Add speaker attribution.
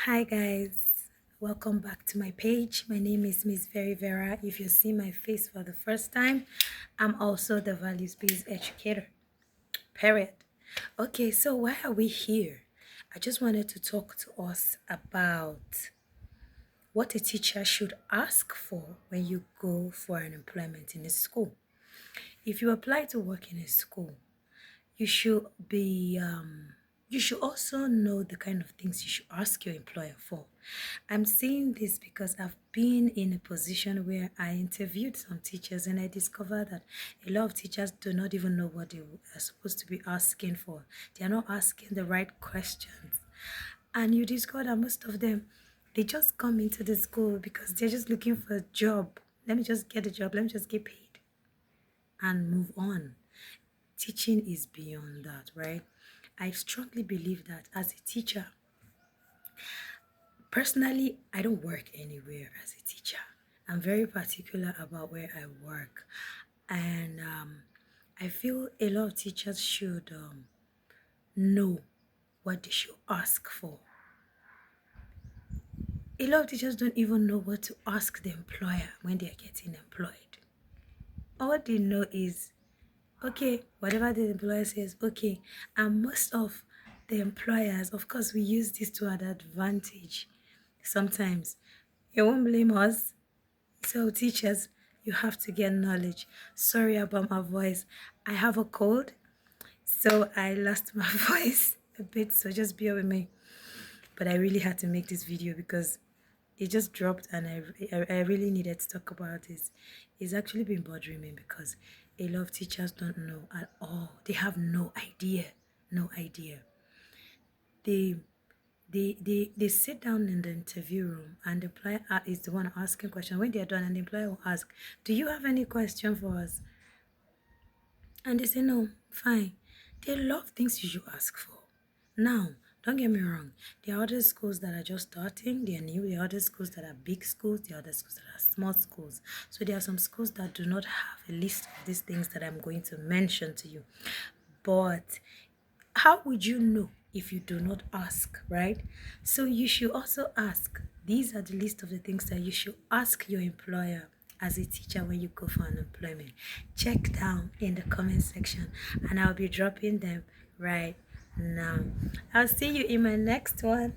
Speaker 1: Hi guys, welcome back to my page. My name is Miss Very Vera. If you see my face for the first time, I'm also the values-based educator. Period. Okay, so why are we here? I just wanted to talk to us about what a teacher should ask for when you go for an employment in a school. If you apply to work in a school, you should be you should also know the kind of things you should ask your employer for. I'm saying this because I've been in a position where I interviewed some teachers and I discovered that a lot of teachers do not even know what they are supposed to be asking for. They are not asking the right questions. And you discover that most of them, they just come into the school because they're just looking for a job. Let me just get a job, let me just get paid and move on. Teaching is beyond that, right? I strongly believe that as a teacher, personally, I don't work anywhere as a teacher. I'm very particular about where I work. And I feel a lot of teachers should know what they should ask for. A lot of teachers don't even know what to ask the employer when they're getting employed. All they know is okay, whatever the employer says, okay. And most of the employers, of course, we use this to our advantage. Sometimes you won't blame us. So, teachers, you have to get knowledge. Sorry about my voice. I have a cold, so I lost my voice a bit. So, just bear with me. But I really had to make this video because it just dropped and I really needed to talk about this. It's actually been bothering me because a lot of teachers don't know at all. They have no idea. No idea. They they sit down in the interview room and the employer is the one asking questions. When they're done and the employer will ask, do you have any question for us? And they say, no, fine. There are a lot of things you should ask for. Now, don't get me wrong. There are other schools that are just starting. They are new. There are other schools that are big schools. There are other schools that are small schools. So there are some schools that do not have a list of these things that I'm going to mention to you. But how would you know if you do not ask, right? So you should also ask. These are the list of the things that you should ask your employer as a teacher when you go for an employment. Check down in the comment section and I'll be dropping them right now. I'll see you in my next one.